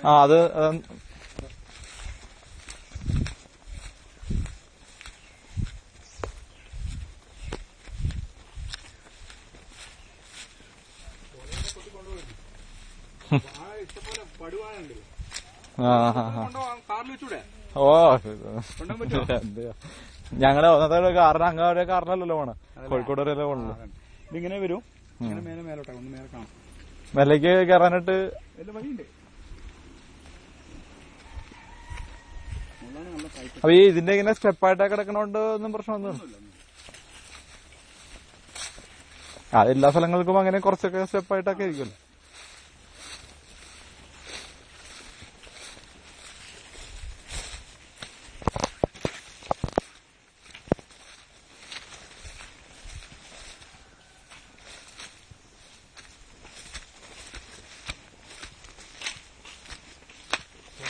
ആ അത് ഓ ഞങ്ങളുടെ ഒന്നത്തെ കാറിന് അങ്ങോട്ട് കാറിനല്ലല്ലോ പോണ കോഴിക്കോട് വരെയല്ലേ പോണല്ലോ. ഇതിങ്ങനെ വരും മേലോട്ടാ ഒന്ന് മേലെ കാണാം. മേലേക്ക് കയറാനായിട്ട് വഴിയുണ്ട്. അപ്പൊ ഈ ഇതിന്റെ ഇങ്ങനെ സ്റ്റെപ്പായിട്ടാ കിടക്കണോണ്ട് ഒന്നും പ്രശ്നമൊന്നും എല്ലാ സ്ഥലങ്ങൾക്കും അങ്ങനെ കുറച്ചൊക്കെ സ്റ്റെപ്പായിട്ടൊക്കെ ആയിരിക്കുമല്ലോ.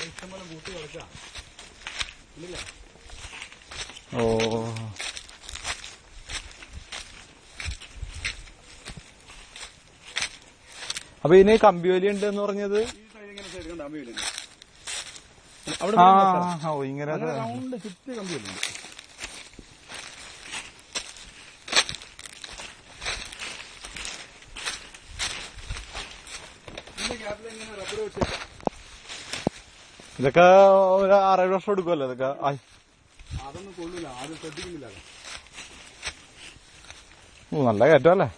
ഇഷ്ടംപോലെ കൂട്ടി കളിക്കാം. ഓ അപ്പൊ ഇതിന് കമ്പിവേലി ഉണ്ട് എന്ന് പറഞ്ഞത് ഇങ്ങനെ റൗണ്ട് ചുറ്റി കമ്പിവേലി ഉണ്ട്. റബ്ബർ വെച്ച് ഇതൊക്കെ ഒരു 6-7 വർഷം എടുക്കുമല്ലോ ഇതൊക്കെ. അതൊന്നും കൊള്ളില്ല, ആരും ശ്രദ്ധിക്കുന്നില്ല. നല്ല കയറ്റമല്ലേ.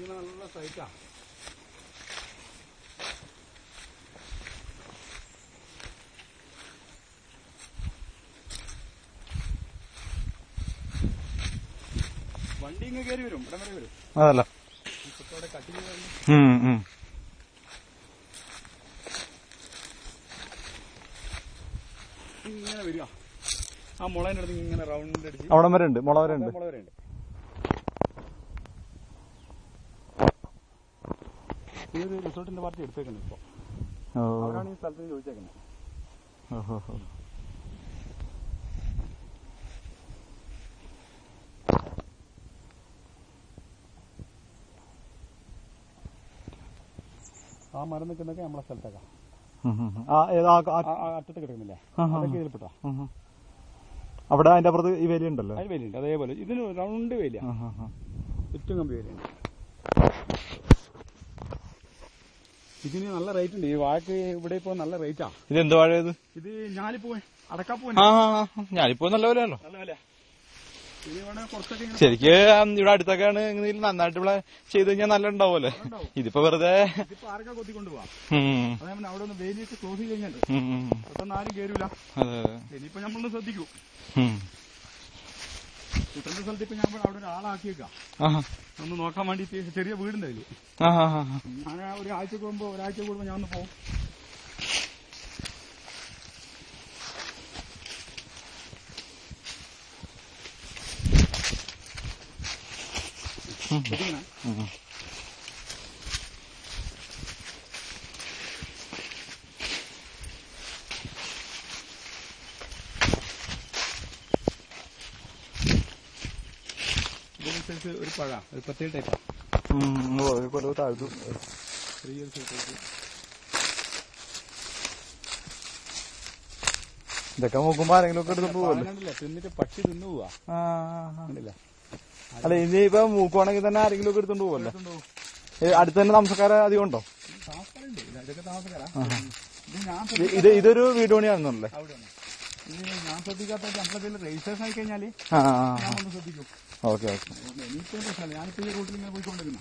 നല്ല സൈറ്റാ. വണ്ടി ഇങ്ങനെ കയറി വരും, ഇടം വരെ വരും. അതല്ല കട്ടിങ് ഇങ്ങനെ വരിക. ആ മുളേന്റെ അടുത്ത് ഇങ്ങനെ റൗണ്ട് അടിച്ച് അവിടം വരെ ഉണ്ട്, മുള വരെ ഉണ്ട്. ഈ ഒരു റിസോർട്ടിന്റെ പാർട്ടി എടുത്തേക്കുന്നത് ഇപ്പൊ. അവരാണ് ഈ സ്ഥലത്ത് ചോദിച്ചേക്കുന്നത്. ആ മരം നിൽക്കുന്നൊക്കെ നമ്മളെ സ്ഥലത്തേക്കാ. അറ്റത്ത് കിടക്കുന്നില്ലേ, അതൊക്കെ ഇതിൽപ്പെട്ടാ. അവിടെ അതിന്റെ അപ്പുറത്ത് ഈ വേലി ഉണ്ടല്ലോ. അതിന് വേലിയുണ്ട്, അതേപോലെ ഇതിന് റൗണ്ട് വേലിയാ, ചുറ്റും കമ്പി വേലിയുണ്ട്. ഇതിന് നല്ല റേറ്റ് ഉണ്ട്. ഈ വാഴക്ക് ഇവിടെ ഇപ്പൊ നല്ല റേറ്റാ. ഇത് എന്ത് വാഴ? ഇത് ഞാലിപ്പൂ, അടക്കാപ്പൂ. ഞാലിപ്പൂ നല്ല വിലയാണല്ലോ. നല്ല വില. ശരിക്ക് ഇവിടെ അടുത്തൊക്കെയാണ് നന്നായിട്ട് ഇവിടെ ചെയ്ത് കഴിഞ്ഞാൽ നല്ല ഉണ്ടാവുമല്ലേ. ഇതിപ്പോ വെറുതെ ആർക്കാ കൊത്തിക്കൊണ്ട് പോവാം. അവിടെ ഒന്ന് വേലിയിട്ട് ക്ലോസ് ചെയ്ത് കഴിഞ്ഞാൽ പെട്ടെന്ന് ആരും കയറൂല. ഇനിയിപ്പോ നമ്മളൊന്ന് ശ്രദ്ധിക്കൂ. കിട്ടുന്ന സ്ഥലത്ത് ഇപ്പൊ ഞാൻ അവിടെ ഒരാളാക്കിയേക്കാം, ഒന്ന് നോക്കാൻ വേണ്ടിട്ട്. ചെറിയ വീടുണ്ട് അതില്. ഞാൻ ഒരാഴ്ച കൂടുമ്പോ ഞാൻ ഒന്ന് പോകും. ഒരു പഴ, ഒരു പ്രത്യേക ടൈപ്പാ. ഇതൊക്കെ നോക്കുമ്പോ ആരെങ്കിലും ഒക്കെ എടുത്ത് പോവല്ലേ. തിന്നിട്ട് പക്ഷി തിന്നു പോവാ. അല്ല ഇനിയിപ്പോ മൂക്കുവാണെങ്കിൽ തന്നെ ആരെങ്കിലും ഒക്കെ എടുത്തോണ്ട് പോവല്ലേ. അടുത്ത് തന്നെ താമസക്കാരെ അധികം ഉണ്ടോ? ഇതൊരു വീട് പണിയാണെന്നല്ലേ. ഞാൻ ശ്രദ്ധിക്കാത്ത നമ്മളെ രജിസ്ട്രേഷൻ ആയി കഴിഞ്ഞാല് ഞാൻ ഒന്ന് ശ്രദ്ധിക്കും. Okay okay. ഞാനിപ്പോ ഈ റൂട്ടിൽ ഇങ്ങനെ പോയിക്കൊണ്ടിരുന്നു.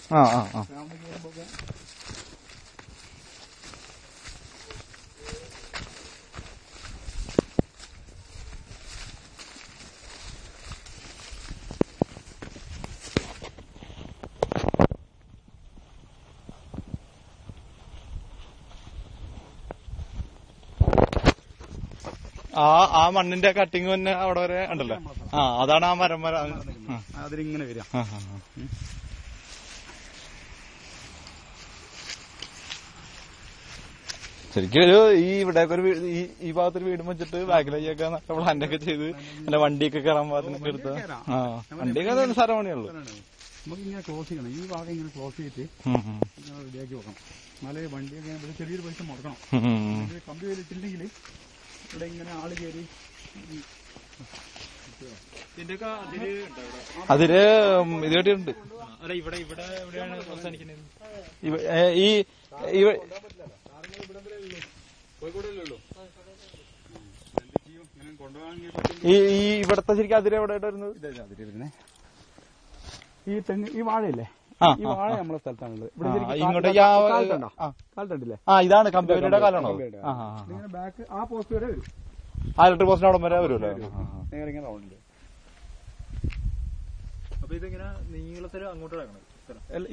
ആ മണ്ണിന്റെ കട്ടിങ് തന്നെ അവിടെ വരെ ഉണ്ടല്ലോ. അതാണ് ആ മരം അതിലിങ്ങനെ വരിക. ശരിക്കും ഒരു ഈ ഇവിടെ ഈ ഭാഗത്തൊരു വീടും വെച്ചിട്ട് ബാക്കിലേക്കൊക്കെ പ്ലാന്റ് ഒക്കെ ചെയ്ത് അല്ല വണ്ടിയൊക്കെ കയറാൻ ഭാഗത്തിനൊക്കെ എടുത്ത് വണ്ടിയൊക്കെ നിസ്സാര പണിയുള്ളൂ. നമുക്ക് ഇങ്ങനെ ക്ലോസ് ചെയ്യണം, ഈ ഭാഗം ഇങ്ങനെ ക്ലോസ് ചെയ്തിട്ട് ഇങ്ങനെ റെഡിയാക്കി വെക്കണം. എന്നാലേ വണ്ടിയൊക്കെ ഇവിടെ ചെറിയൊരു പൈസ മുടക്കണം. കമ്പി വലിച്ചിട്ടുണ്ടെങ്കിൽ ഇവിടെ ഇങ്ങനെ ആള് കയറി അതില് ഇത് കേട്ടിട്ടുണ്ട്. അല്ല ഇവിടെ എവിടെയാണ് അവസാനിക്കുന്നത്? ഈ ഇവിടത്തെ ശരിക്കും അതിര് എവിടെ വരുന്നത്? ഈ തെങ്ങ്, ഈ വാഴയില്ലേ, ഈ വാഴ നമ്മളെ സ്ഥലത്താണുള്ളത്. ഇങ്ങോട്ടേക്ക് കാലത്തുണ്ടല്ലേ? ഇതാണ് കമ്പ്യൂട്ടറുടെ കാലാണോ? ഇങ്ങനെ ബാക്ക് ആ പോസ്റ്റ് വരെ വരും. ഇലക്ട്രിക് പോസ്റ്റിന് അവിടെ വരെ വരുമല്ലോ. നേരെ ഇങ്ങനെ റൗണ്ട്. അപ്പൊ ഇതിങ്ങനെ നീളത്തിൽ അങ്ങോട്ട് കിടക്കണം.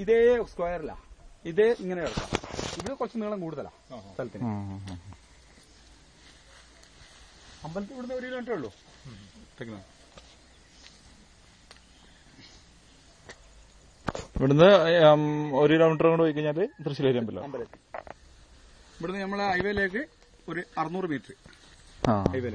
ഇതേ സ്ക്വയറില, ഇതേ ഇങ്ങനെ കിടക്കാം. ഇത് കുറച്ച് നീളം കൂടുതലാ സ്ഥലത്തിന്. അമ്പലത്തിൽ ഇവിടുന്ന് 1 കിലോമീറ്റർ ഉള്ളൂ. ഇവിടുന്ന് 1 കിലോമീറ്റർ കൊണ്ട് പോയി കഴിഞ്ഞാല് തൃശ്ശൂർ അമ്പലം. ഇവിടുന്ന് നമ്മളെ ഹൈവേയിലേക്ക് ഒരു 600 മീറ്റർ ഹൈവേയിലേക്ക്.